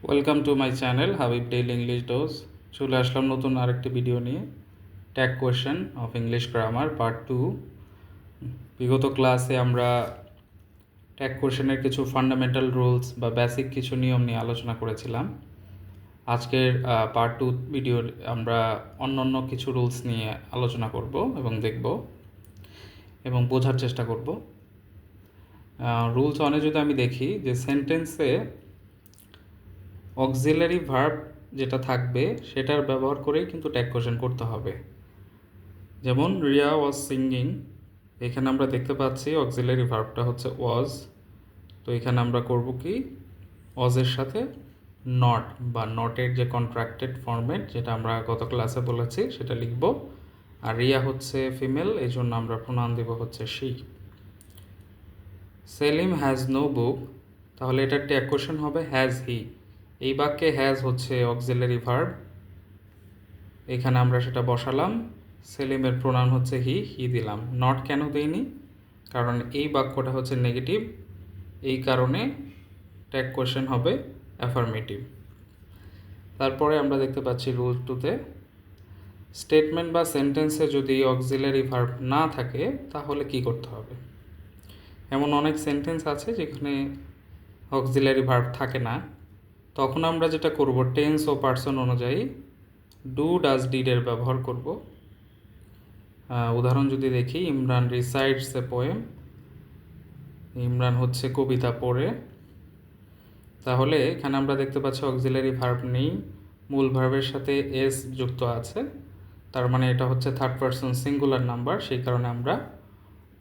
Welcome to my channel Habib daily English dose. চলে আসলাম নতুন আরেকটি ভিডিও নিয়ে। Tag question of English grammar part 2। বিগত ক্লাসে আমরা ট্যাগ কোয়েশ্চেনের কিছু ফান্ডামেন্টাল রুলস বা বেসিক কিছু নিয়ম নিয়ে আলোচনা করেছিলাম। আজকের পার্ট 2 ভিডিওর আমরা অন্যান্য কিছু রুলস নিয়ে আলোচনা করব এবং দেখব এবং বোঝার চেষ্টা করব। রুলস অনে যদি আমি দেখি যে সেন্টেন্সে অক্সিলারি ভার্ব যেটা থাকবে সেটার ব্যবহার করেই কিন্তু ট্যাগ কোয়েশ্চেন করতে হবে। যেমন রিয়া ওয়াজ সিঙ্গিং, এখানে আমরা দেখতে পাচ্ছি অক্সিলারি ভার্বটা হচ্ছে ওয়াজ। তো এখানে আমরা করব কি, ওয়াজের সাথে নট বা নটের যে কন্ট্রাক্টেড ফরম্যাট যেটা আমরা গত ক্লাসে বলেছি সেটা লিখব। আর রিয়া হচ্ছে ফিমেল, এই জন্য আমরা প্রোনাউন দেব হচ্ছে শি। সেলিম হ্যাজ নো বুক, তাহলে এটা ট্যাগ কোয়েশ্চেন হবে হ্যাজ হি। এই বাক্যে হ্যাজ হচ্ছে অক্সিলারি ভার্ব, এখানে আমরা সেটা বসালাম। সেলিমের প্রোনাউন হচ্ছে হি দিলাম। নট কেন দেইনি? কারণ এই বাক্যটা হচ্ছে নেগেটিভ, এই কারণে ট্যাগ কোয়েশ্চেন হবে অ্যাফার্মেটিভ। তারপরে আমরা দেখতে পাচ্ছি রুল 2তে স্টেটমেন্ট বা সেন্টেন্সে যদি অক্সিলারি ভার্ব না থাকে তাহলে কি করতে হবে। এমন অনেক সেন্টেন্স আছে যেখানে অক্সিলারি ভার্ব থাকে না, তখন আমরা যেটা করব টেন্স ও পার্সন অনুযায়ী ডু ডাজ ডিডের ব্যবহার করব। উদাহরণ যদি দেখি, ইমরান রিসাইটস এ পোয়েম, ইমরান হচ্ছে কবিতা পড়ে। তাহলে এখানে আমরা দেখতে পাচ্ছি অক্সিলারি ভার্ব নেই, মূল ভার্বের সাথে এস যুক্ত আছে, তার মানে এটা হচ্ছে থার্ড পারসন সিঙ্গুলার নাম্বার, সেই কারণে আমরা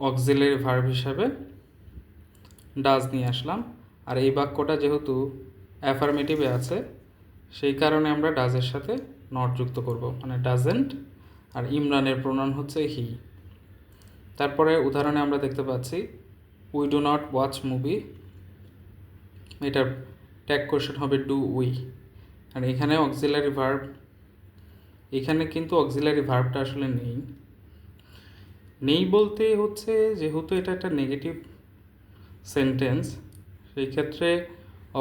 অক্সিলারি ভার্ব হিসাবে ডাজ নিয়ে আসলাম। আর এই বাক্যটা যেহেতু অ্যাফার্মেটিভে আছে সেই কারণে আমরা ডাজের সাথে নট যুক্ত করব, মানে ডাজেন্ট। আর ইমরানের প্রোনাউন হচ্ছে হি। তারপরে উদাহরণে আমরা দেখতে পাচ্ছি we do not watch movie, এটার ট্যাগ কোয়েশ্চেন হবে ডু উই। আর এখানে অক্সিলারি ভার্ব, এখানে কিন্তু অক্সিলারি ভার্বটা আসলে নেই বলতে হচ্ছে যেহেতু এটা একটা নেগেটিভ সেন্টেন্স, সেই ক্ষেত্রে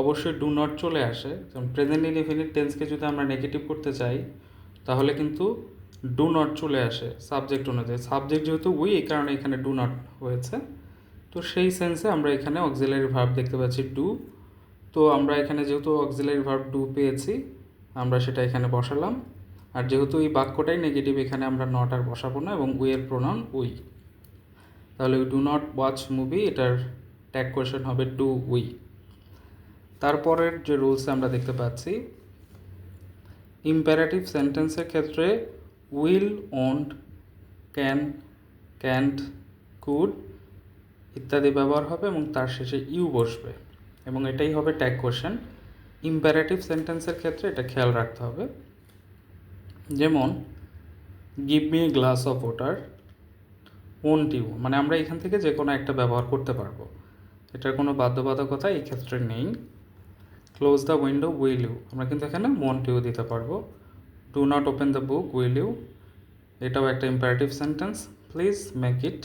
অবশ্যই ডু নট চলে আসে। যেমন প্রেজেন্ট ইনডেফিনিট টেন্সকে যদি আমরা নেগেটিভ করতে চাই তাহলে কিন্তু ডু নট চলে আসে সাবজেক্ট অনুযায়ী। সাবজেক্ট যেহেতু উই, এই কারণে এখানে ডু নট হয়েছে। তো সেই সেন্সে আমরা এখানে অক্সিলারি ভার্ব দেখতে পাচ্ছি ডু। তো আমরা এখানে যেহেতু অক্সিলারি ভার্ব ডু পেয়েছি, আমরা সেটা এখানে বসালাম। আর যেহেতু এই বাক্যটাই নেগেটিভ, এখানে আমরা নট আর বসাবো না এবং উই এর প্রোনাউন উই। তাহলে ডু নট ওয়াচ মুভি, এটার ট্যাগ কোয়েশ্চেন হবে ডু উই। তারপরের যে রুলসে আমরা দেখতে পাচ্ছি ইম্পারেটিভ সেন্টেন্সের ক্ষেত্রে will, won't, can, can't, could ইত্যাদি ব্যবহার হবে এবং তার শেষে ইউ বসবে এবং এটাই হবে ট্যাগ কোয়েশ্চেন। ইম্পারেটিভ সেন্টেন্সের ক্ষেত্রে এটা খেয়াল রাখতে হবে। যেমন give me a glass of water, won't you, মানে আমরা এখান থেকে যে কোনো একটা ব্যবহার করতে পারবো, এটার কোনো বাধ্যবাধকতা এই ক্ষেত্রে নেই। Close the window, will you, আমরা কিন্তু এখানে ওন্ট ইউ দিতে পারবো। Do not open the book, will you, এটাও একটা imperative sentence. Please make it,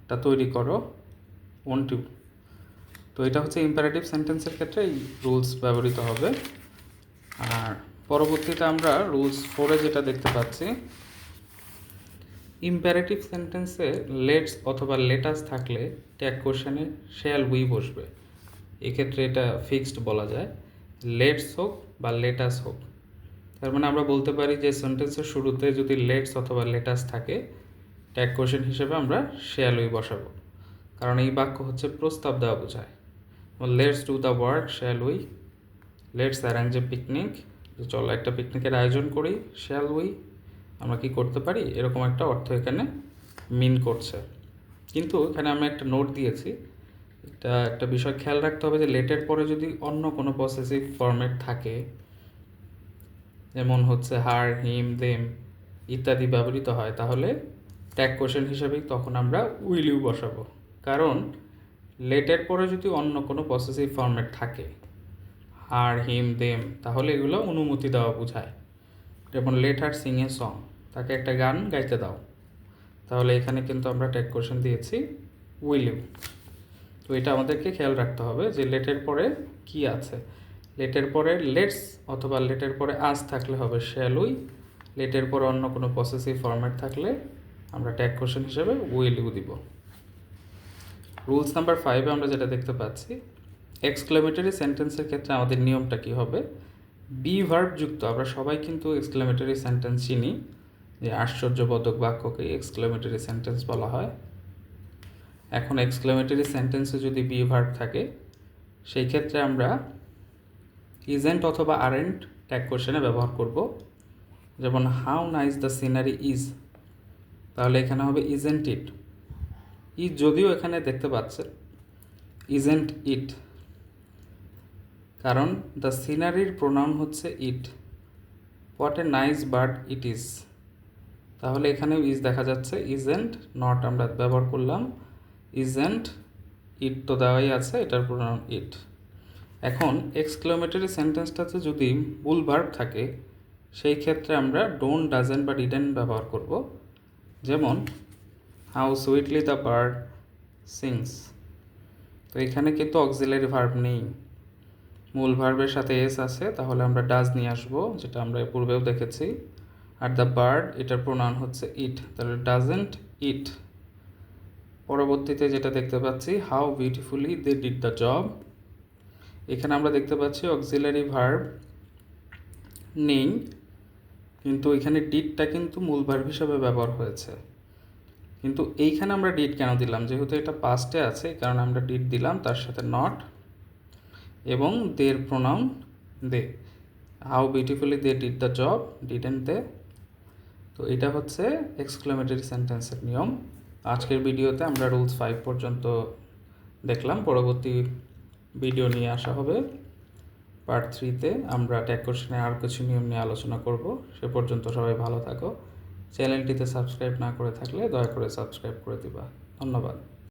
এটা তৈরি করো, ওন্ট ইউ। তো এটা হচ্ছে ইম্পারেটিভ সেন্টেন্সের ক্ষেত্রে এই রুলস ব্যবহৃত হবে। আর পরবর্তীতে আমরা রুলস 4-এ যেটা দেখতে পাচ্ছি, ইম্পারেটিভ সেন্টেন্সে লেটস অথবা লেটাস থাকলে ট্যাগ কোশ্চেনে শ্যাল উই বসবে। এক্ষেত্রে এটা ফিক্সড বলা যায়, লেটস হোক বা লেটাস হোক। তার মানে আমরা বলতে পারি যে সেন্টেন্সের শুরুতে যদি লেটস অথবা লেটাস থাকে, ট্যাগ কোশ্চেন হিসেবে আমরা শ্যাল উই বসাবো, কারণ এই বাক্য হচ্ছে প্রস্তাব দেওয়া বোঝায়। Let's do the work, shall we. Let's arrange a picnic, চলো একটা পিকনিকের আয়োজন করি, শ্যাল উই। আমরা কি করতে পারি, এরকম একটা অর্থ এখানে মিন করছে। কিন্তু এখানে আমি একটা নোট দিয়েছি, এটা একটা বিষয় খেয়াল রাখতে হবে যে লেটের পরে যদি অন্য কোনো পসেসিভ ফরম্যাট থাকে, যেমন হচ্ছে হার, হিম, দেম ইত্যাদি ব্যবহৃত হয়, তাহলে ট্যাগ কোশ্চেন হিসেবেই তখন আমরা উইল ইউ বসাবো। কারণ লেটের পরে যদি অন্য কোনো পসেসিভ ফরম্যাট থাকে, হার, হিম, দেম, তাহলে এগুলো অনুমতি দেওয়া বোঝায়। যেমন let her Singh a song, তাকে একটা গান গাইতে দাও, তাহলে এখানে কিন্তু আমরা ট্যাগ কোশ্চেন দিয়েছি উইল ইউ। তো এটা আমাদেরকে খেয়াল রাখতে হবে যে লেটের পরে কি আছে। লেটের পরে লেটস অথবা লেটের পরে আজ থাকলে হবে শ্যাল উই, লেটের পরে অন্য কোনো পসেসিভ ফরম্যাট থাকলে আমরা ট্যাগ কোশ্চেন হিসেবে উইল ইউ দিব। রুলস নাম্বার 5-এ আমরা যেটা দেখতে পাচ্ছি, এক্সক্লেমেটরি সেন্টেন্সের ক্ষেত্রে আমাদের নিয়মটা কী হবে, বি ভার্ব যুক্ত, আমরা সবাই কিন্তু এক্সক্লেমেটরি সেন্টেন্স চিনি, যে আশ্চর্যবোধক বাক্যকে এক্সক্লেমেটরি সেন্টেন্স বলা হয়। এখন এক্সক্লেমেটরি সেন্টেন্সে যদি বি ভার্ব থাকে সেই ক্ষেত্রে আমরা ইজেন্ট অথবা আরেন্ট ট্যাগ কোশ্চেনে ব্যবহার করব। যেমন how nice the scenery is, তাহলে এখানে হবে ইজেন্ট ইট। ইজ যদিও এখানে দেখতে পাচ্ছেন ইজেন্ট ইট, কারণ দ্য সিনারির প্রোনাউন হচ্ছে it. What a nice bird it is, তাহলে এখানেও ইজ দেখা যাচ্ছে, ইজেন্ট নট আমরা ব্যবহার করলাম, ইজেন্ট ইট তো দেওয়াই আছে, এটার প্রোনাউন ইট। এখন এক্সক্লেমেটরি সেন্টেন্সটাতে যদি মূল ভার্ব থাকে সেই ক্ষেত্রে আমরা ডোন্ট, ডাজেন্ট বা ডিডেন্ট ব্যবহার করব। যেমন how sweetly the bird sings, তো এখানে কিন্তু অক্সিলারি ভার্ব নেই, মূল ভার্বের সাথে এস আছে, তাহলে আমরা ডাজ নিয়ে আসবো, যেটা আমরা পূর্বেও দেখেছি। আর দ্য বার্ড এটার প্রোনাউন হচ্ছে ইট, তাহলে ডাজেন্ট ইট। পরবর্তীতে যেটা দেখতে পাচ্ছি, how beautifully they did the job, এখানে আমরা দেখতে পাচ্ছি অক্সিলারি ভার্ব নেই, কিন্তু এখানে ডিডটা কিন্তু মূল ভার্ব হিসাবে ব্যবহার হয়েছে। কিন্তু এইখানে আমরা ডিড কেন দিলাম, যেহেতু এটা পাস্টে আছে এই কারণে আমরা ডিড দিলাম, তার সাথে নট এবং দের pronoun they. How beautifully they did the job, didn't they. তো এটা হচ্ছে এক্সক্লেমেটরি সেন্টেন্সের নিয়ম। আজকের ভিডিওতে আমরা রুলস 5 পর্যন্ত দেখলাম, পরবর্তী ভিডিও নিয়ে আসা হবে পার্ট 3-তে। আমরা ট্যাগ কোশ্চেনে আর কিছু নিয়ম নিয়ে আলোচনা করব। সে পর্যন্ত সবাই ভালো থাকো। চ্যানেলটিতে সাবস্ক্রাইব না করে থাকলে দয়া করে সাবস্ক্রাইব করে দিবা। ধন্যবাদ।